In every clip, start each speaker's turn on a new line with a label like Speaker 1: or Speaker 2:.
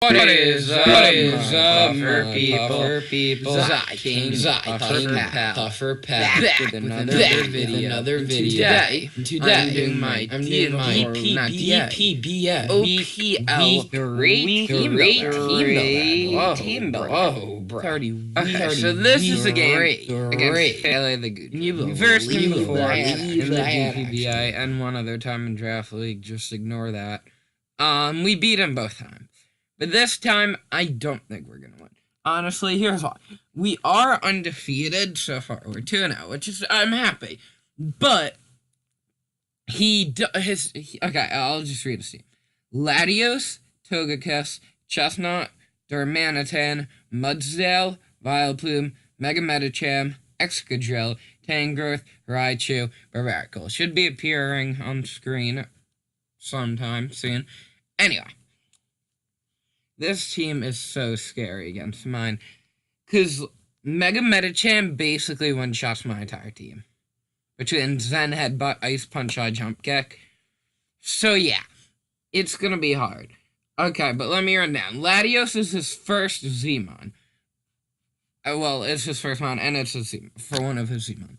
Speaker 1: What is up, for people? Puffer Pat, back with another video. Today, I'm doing my OPL team building. Okay, so this is a game against PeleTheGoodra. We first came before in the GPBI and one other time in Draft League. Just ignore that. We beat him both times. But this time, I don't think we're going to win. Honestly, here's why. We are undefeated so far. We're 2-0, which is, I'm happy. But, okay, I'll just read his team. Latios, Togekiss, Chestnut, Darmanitan, Mudsdale, Vileplume, Megamedicham, Excadrill, Tangrowth, Raichu, Barbaracle. Should be appearing on screen sometime soon. Anyway. This team is so scary against mine, because Mega Medicham basically one-shots my entire team. Between Zen Headbutt, Ice Punch, High Jump Kick. So yeah, it's gonna be hard. Okay, but let me run down. Latios is his first Zmon. Well, it's his first mon, and it's for one of his Zmon.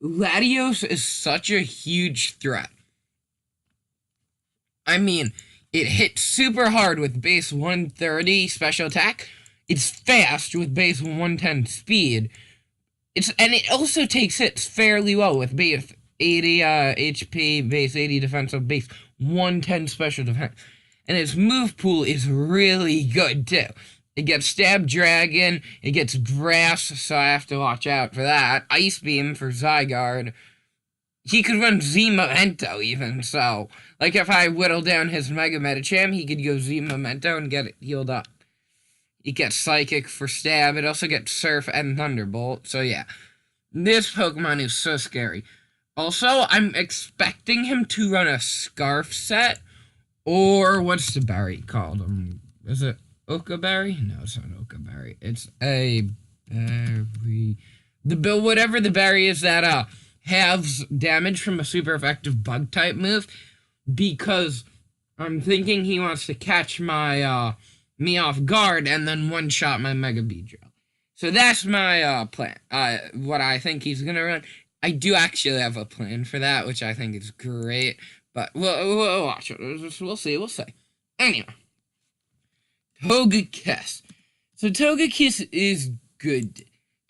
Speaker 1: Latios is such a huge threat. I mean, it hits super hard with base 130 special attack. It's fast with base 110 speed. And it also takes hits fairly well with base 80 HP, base 80 defensive, base 110 special defense. And its move pool is really good too. It gets Stab Dragon, it gets Grass, so I have to watch out for that. Ice Beam for Zygarde. He could run Z-Memento even, so, like, if I whittle down his Mega Medicham, he could go Z-Memento and get it healed up. He gets Psychic for Stab, it also gets Surf and Thunderbolt, so yeah. This Pokemon is so scary. Also, I'm expecting him to run a Scarf set, or what's the berry called? Is it Oka Berry? No, it's not Oka Berry. It's a berry. Whatever the berry is that, halves damage from a super effective bug type move, because I'm thinking he wants to catch my me off guard and then one shot my Mega Beedrill. So that's my plan. What I think he's gonna run. I do actually have a plan for that, which I think is great. But we'll watch it. We'll see. Anyway, Togekiss. So Togekiss is good.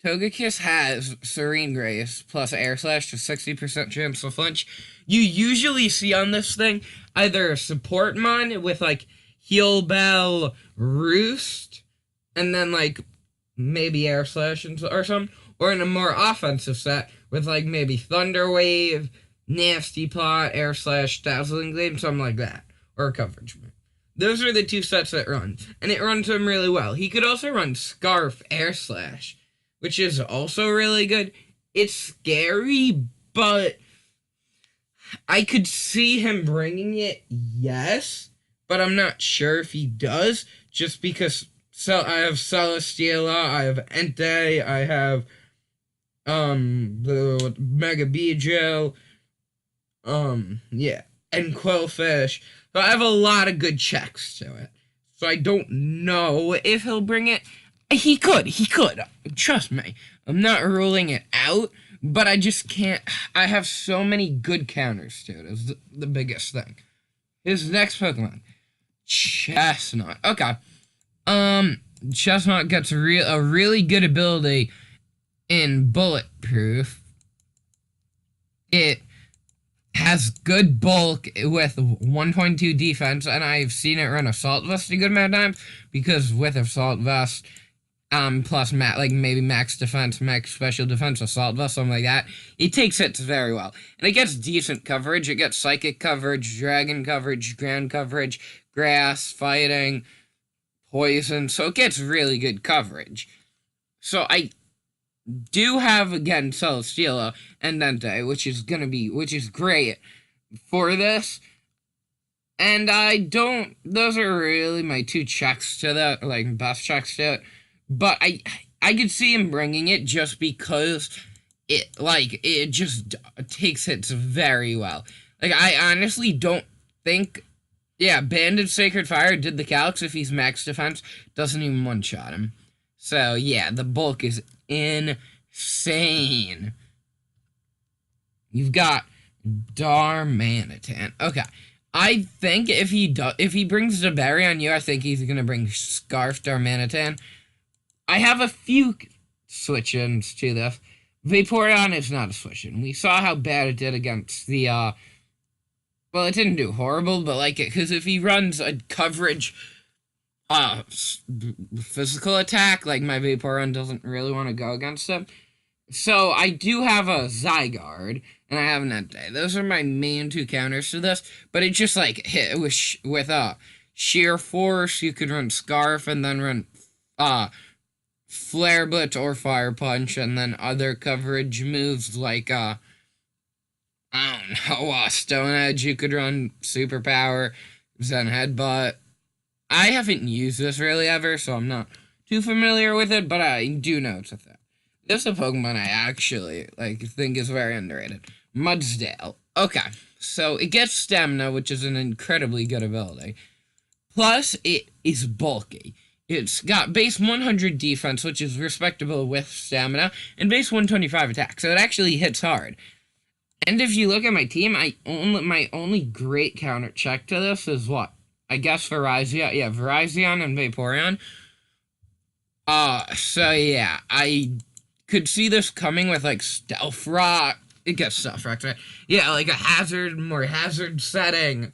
Speaker 1: Togekiss has Serene Grace plus Air Slash to 60% chance to flinch. You usually see on this thing either a support mon with, like, Heal Bell, Roost, and then, like, maybe Air Slash or something. Or in a more offensive set with, like, maybe Thunder Wave, Nasty Plot, Air Slash, Dazzling Gleam, something like that. Or a coverage move. Those are the two sets that run. And it runs them really well. He could also run Scarf, Air Slash, which is also really good. It's scary, but I could see him bringing it, yes, but I'm not sure if he does, just because I have Celesteela, I have Entei, I have the Mega Beedrill, yeah, and Quillfish. So I have a lot of good checks to it. So I don't know if he'll bring it. He could. Trust me. I'm not ruling it out, but I just can't. I have so many good counters to it, is the biggest thing. His next Pokemon, Chestnut. Okay. Chestnut gets a really good ability in Bulletproof. It has good bulk with 1.2 defense, and I've seen it run Assault Vest a good amount of times, because with Assault Vest, plus maybe max defense, max special defense, Assault Vest, something like that, it takes hits very well. And it gets decent coverage. It gets Psychic coverage, Dragon coverage, Ground coverage, Grass, Fighting, Poison, so it gets really good coverage. So I do have, again, Celesteela and Entei, which is great for this. And those are really my two checks to that, like, best checks to it. But I could see him bringing it just because it just takes hits very well. Like, I honestly don't think Yeah, Banded Sacred Fire did the calcs. If he's max defense, doesn't even one-shot him. So, yeah, the bulk is insane. You've got Darmanitan. Okay. I think if he brings the berry on you, I think he's gonna bring Scarf Darmanitan. I have a few switch-ins to this. Vaporeon is not a switch-in. We saw how bad it did against the well, it didn't do horrible, but like it, because if he runs a coverage physical attack, like my Vaporeon doesn't really want to go against him. So I do have a Zygarde, and I have an Entei. Those are my main two counters to this, but it just like hit with Sheer Force. You could run Scarf and then run Flare Blitz or Fire Punch, and then other coverage moves like I don't know, Stone Edge. You could run Superpower, Zen Headbutt. I haven't used this really ever, so I'm not too familiar with it, but I do know it's a thing. This is a Pokemon I actually think is very underrated. Mudsdale. Okay, so it gets Stamina, which is an incredibly good ability. Plus, it is bulky. It's got base 100 defense, which is respectable with Stamina, and base 125 attack, so it actually hits hard. And if you look at my team, my only great counter check to this is what? I guess Virizion. Yeah, Virizion and Vaporeon. So yeah, I could see this coming with like Stealth Rock. It gets Stealth Rock, right? Yeah, like a more hazard setting.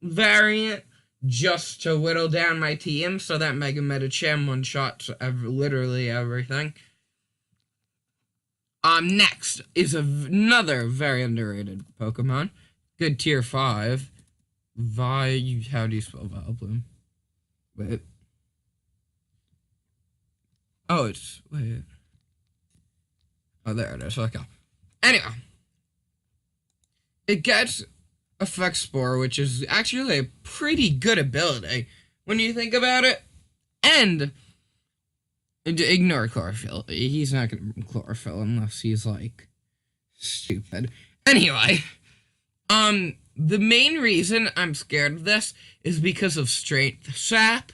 Speaker 1: Variant just to whittle down my team so that Mega Medicham one-shots literally everything. Next is another very underrated Pokemon. Good tier 5. How do you spell Vileplume? Wait. Oh, wait. Oh, there it is. Okay. Anyway. It gets Effect Spore, which is actually a pretty good ability when you think about it. And ignore Chlorophyll. He's not going to Chlorophyll unless he's, like, stupid. Anyway. The main reason I'm scared of this is because of Strength Sap.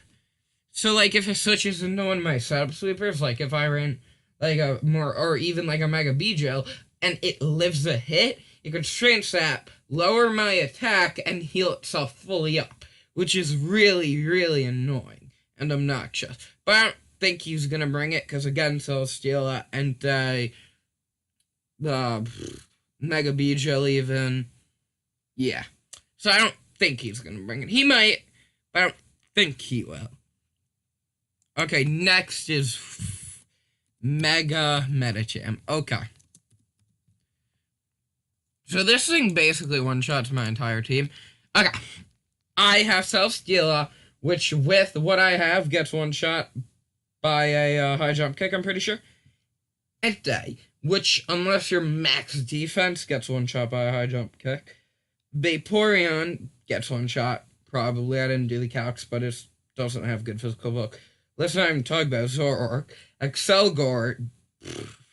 Speaker 1: So, like, if it switches into one of my setup sweepers, like, if I ran, like, or even, like, a Mega Beedrill, and it lives a hit, it could Strength Sap, lower my attack, and heal itself fully up, which is really, really annoying and obnoxious. But I don't think he's gonna bring it, because, again, Celesteela, Entei, the Mega Beedrill even, yeah. So I don't think he's gonna bring it. He might, but I don't think he will. Okay, next is Mega Medicham. Okay. So this thing basically one-shots my entire team. Okay. I have Celesteela, which with what I have gets one-shot by a high jump kick, I'm pretty sure. Entei, which unless you're max defense, gets one-shot by a high jump kick. Vaporeon gets one-shot, probably. I didn't do the calcs, but it doesn't have good physical bulk. Let's not even talk about Zoroark. Excelgor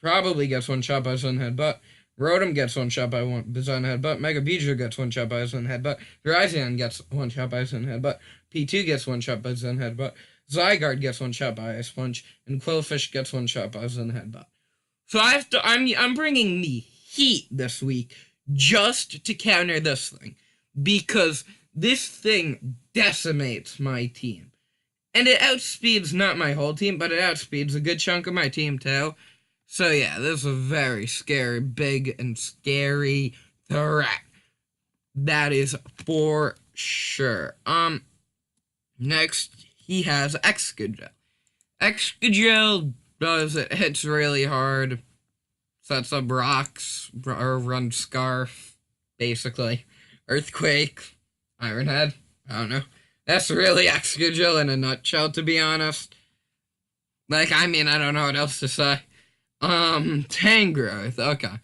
Speaker 1: probably gets one-shot by Zen Headbutt. Rotom gets one-shot by Zen Headbutt. Mega Beedrill gets one-shot by Zen Headbutt. Virizion gets one-shot by Zen Headbutt. P2 gets one-shot by Zen Headbutt. Zygarde gets one-shot by Ice Punch. And Quillfish gets one-shot by Zen Headbutt. So I'm bringing the heat this week just to counter this thing. Because this thing decimates my team. And it outspeeds not my whole team, but it outspeeds a good chunk of my team, too. So, yeah, this is a very scary, big, and scary threat. That is for sure. Next, he has Excadrill. Excadrill does it hits really hard, sets up rocks, or runs Scarf, basically. Earthquake, Iron Head, I don't know. That's really Excadrill in a nutshell, to be honest. Like, I mean, I don't know what else to say. Tangrowth, okay.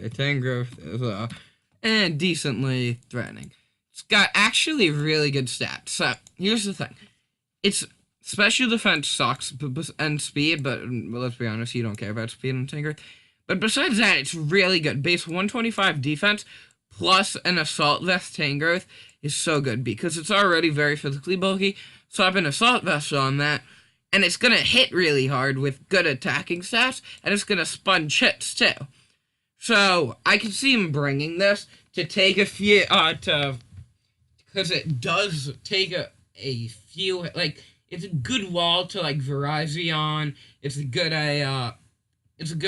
Speaker 1: Tangrowth is, decently threatening. It's got actually really good stats. So, here's the thing. Its special defense sucks, and speed, but let's be honest, you don't care about speed in Tangrowth. But besides that, it's really good. Base 125 defense, plus an Assault Vest Tangrowth is so good because it's already very physically bulky. Slap an Assault Vest on that, and it's going to hit really hard with good attacking stats, and it's going to sponge hits too. So I can see him bringing this to take a few, because it does take a few, like, it's a good wall to, like, Virizion. It's a good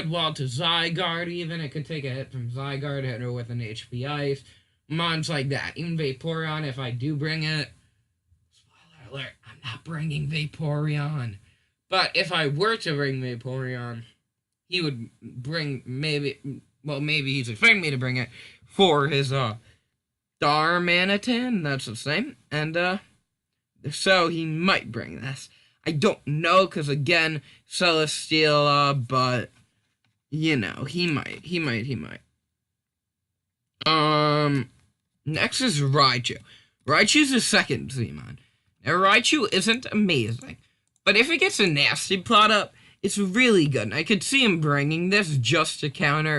Speaker 1: wall to Zygarde, even. It could take a hit from Zygarde, hit her with an HP Ice. Mons like that. Even Vaporeon, if I do bring it. Spoiler alert, I'm not bringing Vaporeon. But if I were to bring Vaporeon, he would bring maybe he's expecting me to bring it for his, Darmanitan, that's his name. And, so he might bring this. I don't know, because again, Celesteela, but, you know, he might. Next is Raichu. Raichu's a second Zmon. Now, Raichu isn't amazing, but if it gets a nasty plot up, it's really good. And I could see him bringing this just to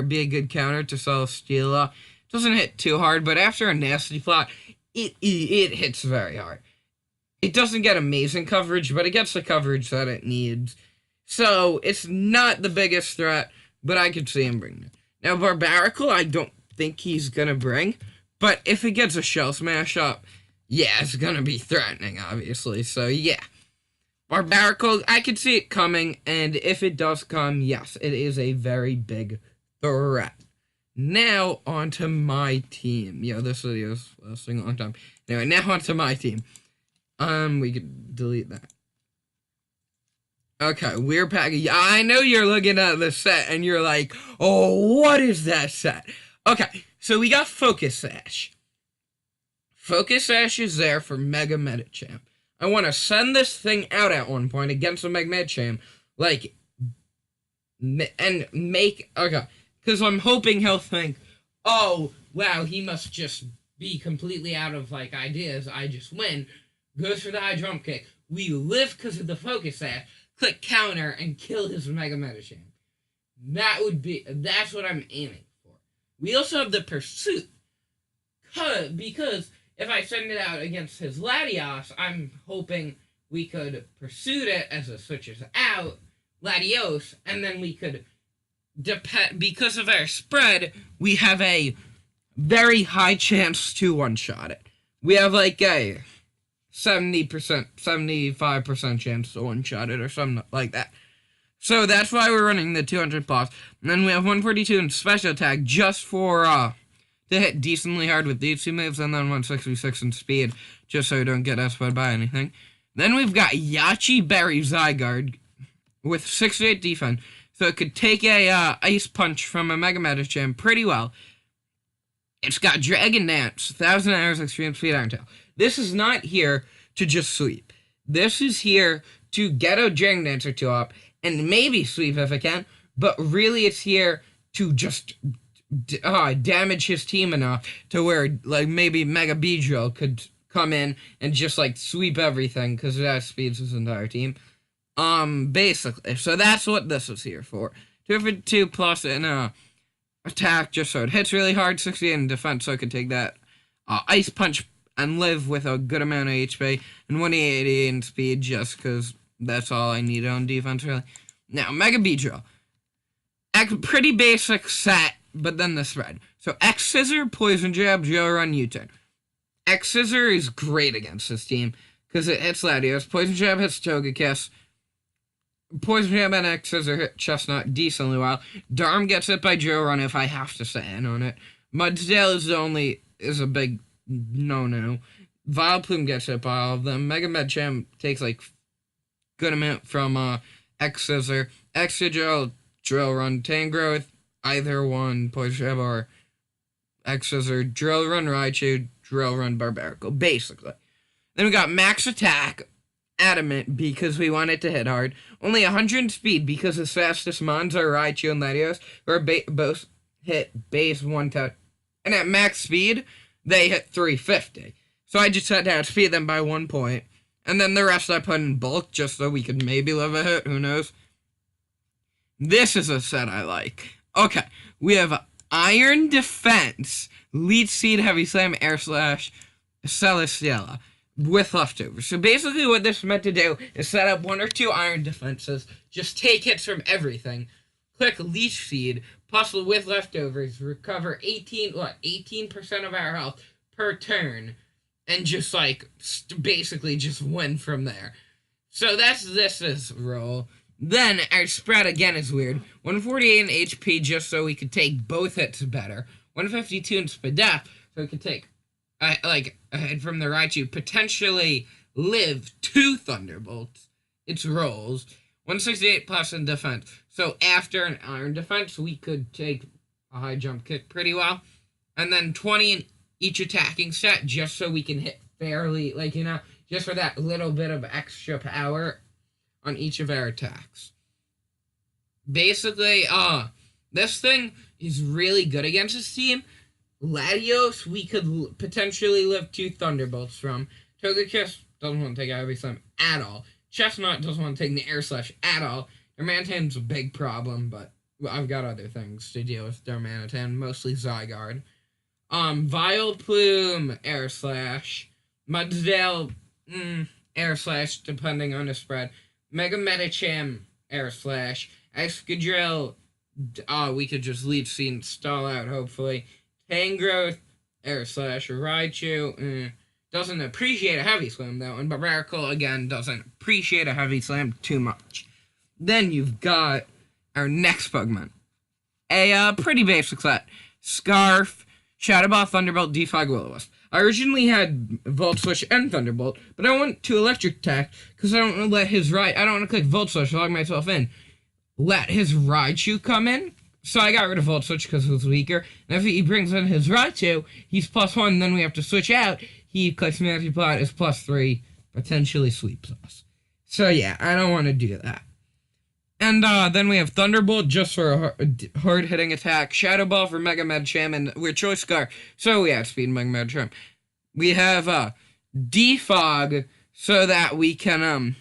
Speaker 1: be a good counter to Celesteela. Doesn't hit too hard, but after a nasty plot, it hits very hard. It doesn't get amazing coverage, but it gets the coverage that it needs. So, it's not the biggest threat, but I could see him bringing it. Now, Barbaracle, I don't think he's gonna bring, but if it gets a Shell Smash up, yeah, it's gonna be threatening, obviously. So, yeah. Barbaracle, I could see it coming, and if it does come, yes, it is a very big threat. Now, onto my team. Yeah, this video is lasting a long time. Anyway, now onto my team. We could delete that. Okay, we're packing. Yeah, I know you're looking at the set and you're like, oh, what is that set? Okay, so we got Focus Sash. Focus Sash is there for Mega Medicham. I want to send this thing out at one point against a Mega Medicham, like, and make, okay, because I'm hoping he'll think, oh, wow, he must just be completely out of, like, ideas. I just win. Goes for the high jump kick. We live because of the Focus Sash. Click counter and kill his Mega Medicham. That's what I'm aiming for. We also have the Pursuit. Because if I send it out against his Latios, I'm hoping we could Pursuit it as it switches out, Latios, and then we could, because of our spread, we have a very high chance to one-shot it. We have like a 70%, 75% chance to one-shot it or something like that. So that's why we're running the 200 plus. And then we have 142 in special attack just for, to hit decently hard with these two moves, and then 166 in speed, just so we don't get S-fed by anything. Then we've got Yachi Berry Zygarde with 68 defense, so it could take a Ice Punch from a Mega Medicham pretty well. It's got Dragon Dance, 1,000 hours extreme speed Iron Tail. This is not here to just sweep. This is here to get a Dragon Dance or two up, and maybe sweep if it can, but really it's here to just damage his team enough to where, like, maybe Mega Beedrill could come in and just, like, sweep everything, because that speeds his entire team. Basically. So that's what this is here for. 252 plus in, attack, just so it hits really hard, 68 in defense, so it could take that, Ice Punch and live with a good amount of HP, and 180 in speed, just because that's all I need on defense, really. Now, Mega Beedrill. Pretty basic set, but then the spread. So, X-Scissor, Poison Jab, Drill Run, U-Turn. X-Scissor is great against this team, because it hits Latios. Poison Jab hits Togekiss. Poison Jab and X-Scissor hit Chestnut decently well. Darm gets it by Drill Run if I have to stay in on it. Mudsdale is a big no-no. Vileplume gets it by all of them. Mega Medicham takes, like, good amount from, X-Scissor. X-Scissor, Drill Run, Tangrowth, either one, Poison Jab or X-Scissor, Drill Run, Raichu, Drill Run, Barbaracle, basically. Then we got Max Attack, Adamant, because we want it to hit hard. Only 100 speed, because his fastest mons are Raichu and Latios, who are both hit base 1 touch. And at max speed, they hit 350. So I just had to outspeed them by 1 point. And then the rest I put in bulk, just so we could maybe live a hit, who knows. This is a set I like. Okay, we have Iron Defense, Leech Seed, Heavy Slam, Air Slash, Celestiala with leftovers. So basically what this is meant to do is set up 1 or 2 iron defenses, just take hits from everything, click Leech Seed, plus with leftovers, recover 18% of our health per turn, and just like basically just win from there. So that's this roll. Then our spread again is weird. 148 in HP just so we could take both hits better. 152 in Spadaf so we could take like a hit from the Raichu, potentially live 2 Thunderbolts. It's rolls. 168 plus in defense. So after an iron defense, we could take a high jump kick pretty well. And then 20 in each attacking set just so we can hit fairly, like, you know, just for that little bit of extra power on each of our attacks. Basically, this thing is really good against this team. Latios, we could potentially live 2 Thunderbolts from. Togekiss doesn't want to take a Heavy Slam at all. Chestnut doesn't want to take the Air Slash at all. Darmanitan's a big problem, but I've got other things to deal with Darmanitan, mostly Zygarde. Vileplume, Air Slash. Mudsdale, Air Slash, depending on the spread. Mega Medicham, Air Slash. Excadrill, we could just Leech Seed and stall out, hopefully. Tangrowth, Air Slash. Raichu, doesn't appreciate a Heavy Slam, though. And Barbaracle, again, doesn't appreciate a Heavy Slam too much. Then you've got our next Pokemon. A pretty basic set. Scarf, Shadow Ball, Thunderbolt, Defog, Will-O-Wisp. I originally had Volt Switch and Thunderbolt, but I went to Electric Attack because I don't want to let his I don't want to click Volt Switch, log myself in. Let his Raichu come in. So I got rid of Volt Switch because it was weaker. And if he brings in his Raichu, he's +1, then we have to switch out. He clicks Magic Plot, is +3, potentially sweeps us. So yeah, I don't want to do that. And then we have Thunderbolt just for a hard-hitting attack, Shadow Ball for Mega Medicham, and we're Choice Scar, so we outspeed Mega Medicham. We have Defog so that we can,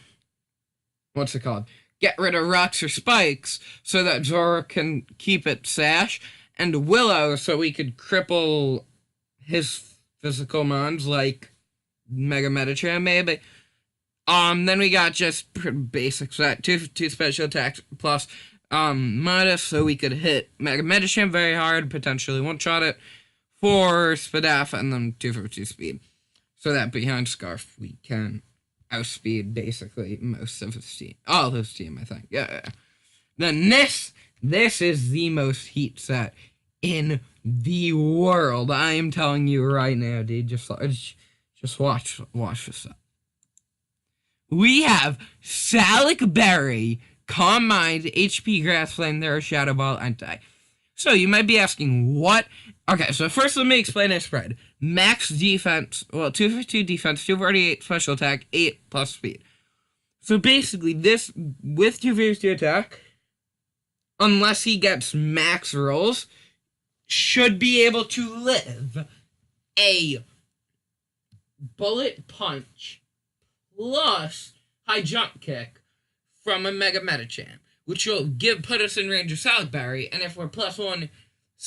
Speaker 1: what's it called? Get rid of rocks or spikes so that Zora can keep its sash, and Willow so we could cripple his physical mons like Mega Medicham maybe. Then we got just basic set, two special attacks plus Midas so we could hit Mega Medicham very hard, potentially one-shot it, 4 Spadaf, and then 2 for 2 speed. So that behind Scarf we can outspeed basically most of his team. All of his team, I think. Yeah. Then this is the most heat set in the world. I am telling you right now, dude. Just watch this up. We have Salic Berry, Calm Mind, HP Grass Flame, there, Shadow Ball, Entei. So you might be asking, what? Okay, so first let me explain this spread. Max defense, well, 252 defense, 248 special attack, 8 plus speed. So basically, this, with 252 attack, unless he gets max rolls, should be able to live a bullet punch plus high jump kick from a Mega Medicham, which will put us in range of Salic Berry, and if we're +1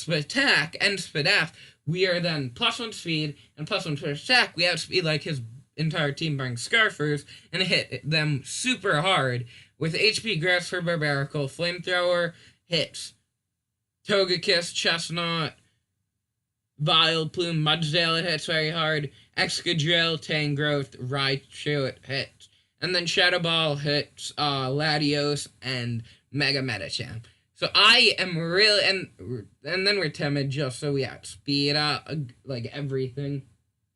Speaker 1: attack and Spadaf, we are then +1 speed and +1 special attack. We outspeed like his entire team being Scarfers and hit them super hard with HP Grass for Barbaracle, Flamethrower hits Togekiss, Chestnut, Vileplume, Mudsdale, it hits very hard. Excadrill, Tangrowth, Raichu, it hits. And then Shadow Ball hits Latios and Mega Medicham. So I am really... And then we're timid just so we outspeed like everything,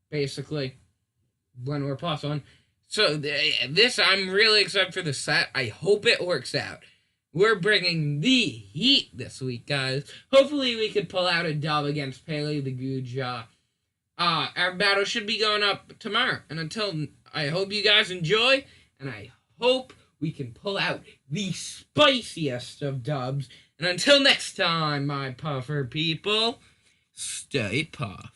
Speaker 1: basically, when we're +1. So this, I'm really excited for the set. I hope it works out. We're bringing the heat this week, guys. Hopefully we could pull out a dub against PeleTheGoodra. Our battle should be going up tomorrow. And until, I hope you guys enjoy. And I hope we can pull out the spiciest of dubs. And until next time, my puffer people, stay puff.